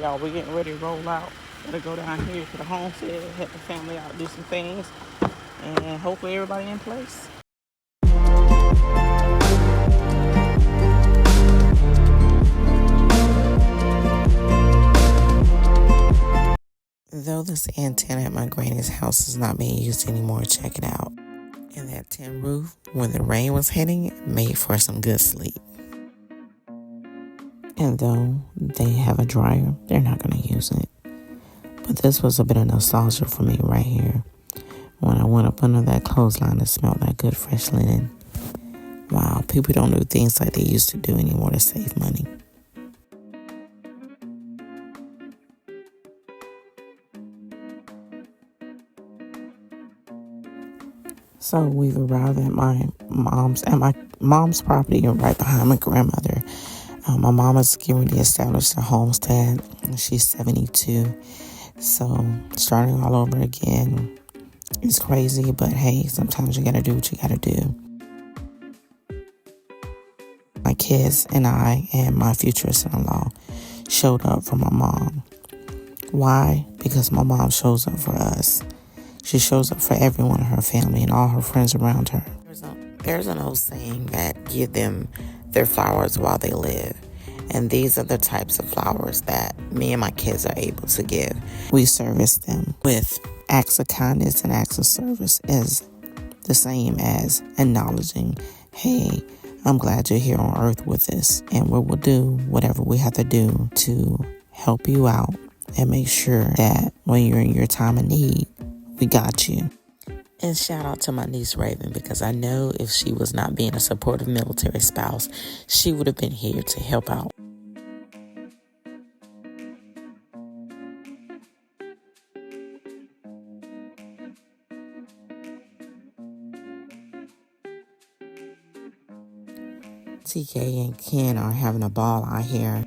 y'all, we're getting ready to roll out. Gotta go down here to the homestead, help the family out, do some things, and hopefully everybody in place. Though this antenna at my granny's house is not being used anymore, check it out. And that tin roof, when the rain was hitting, made for some good sleep. And though they have a dryer, they're not going to use it. But this was a bit of nostalgia for me right here. When I went up under that clothesline and smelled that good fresh linen. Wow, people don't do things like they used to do anymore to save money. So we've arrived at my mom's property right behind my grandmother. My mom is getting ready to establish a homestead. She's 72. So starting all over again is crazy, but hey, sometimes you gotta do what you gotta do. My kids and I and my future son-in-law showed up for my mom. Why? Because my mom shows up for us. She shows up for everyone in her family and all her friends around her. There's an old saying that give them their flowers while they live. And these are the types of flowers that me and my kids are able to give. We service them with acts of kindness, and acts of service is the same as acknowledging, hey, I'm glad you're here on earth with us. And we will do whatever we have to do to help you out and make sure that when you're in your time of need, we got you. And shout out to my niece Raven, because I know if she was not being a supportive military spouse, she would have been here to help out. TK and Ken are having a ball out here.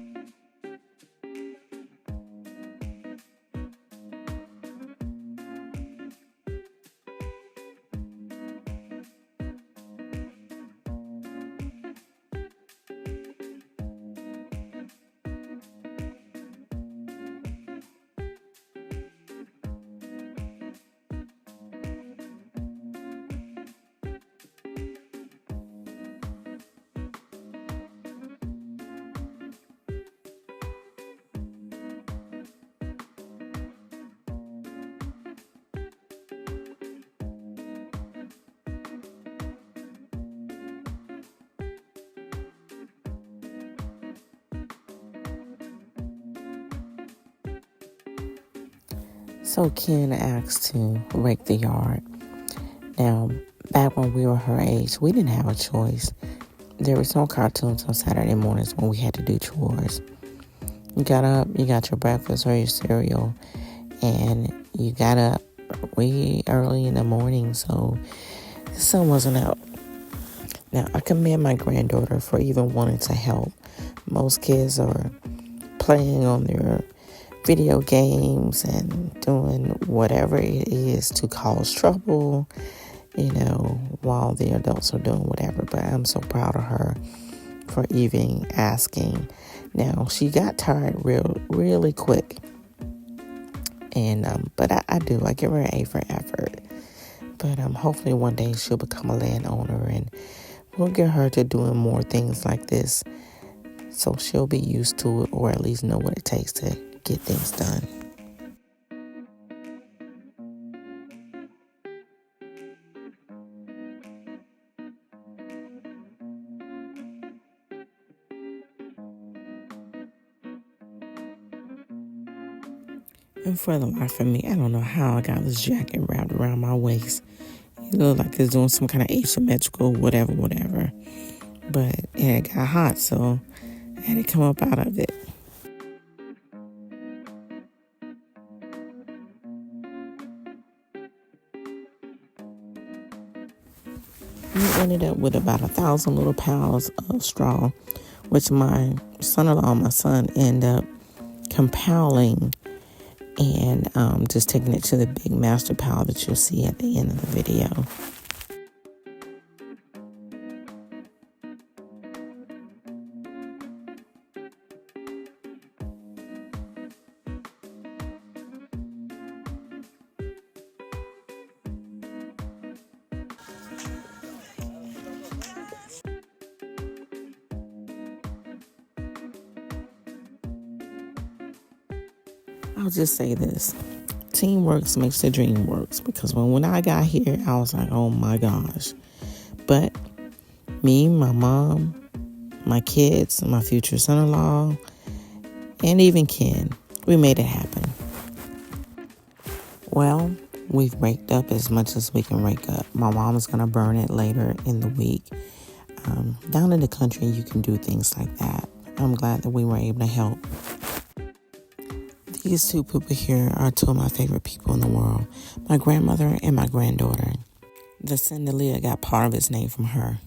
So Ken asked to rake the yard. Now, back when we were her age, we didn't have a choice. There was no cartoons on Saturday mornings when we had to do chores. You got up, you got your breakfast or your cereal, and you got up way early in the morning, so the sun wasn't out. Now, I commend my granddaughter for even wanting to help. Most kids are playing on their video games and doing whatever it is to cause trouble, while the adults are doing whatever. But I'm so proud of her for even asking. Now, she got tired really quick. And but I give her an A for effort. But hopefully one day she'll become a landowner, and we'll get her to doing more things like this, so she'll be used to it, or at least know what it takes to get things done. And for the life of me, I don't know how I got this jacket wrapped around my waist. It looked like it's doing some kind of asymmetrical whatever. But it got hot, so I had to come up out of it. We ended up with about 1,000 little piles of straw, which my son-in-law and my son end up compiling and just taking it to the big master pile that you'll see at the end of the video. I'll just say this. Teamwork makes the dream works, because when I got here, I was like, oh my gosh. But me, my mom, my kids, my future son-in-law, and even Ken, we made it happen. Well, we've raked up as much as we can rake up. My mom is going to burn it later in the week. Down in the country, you can do things like that. I'm glad that we were able to help. These two people here are two of my favorite people in the world. My grandmother and my granddaughter. The Cinderella got part of its name from her.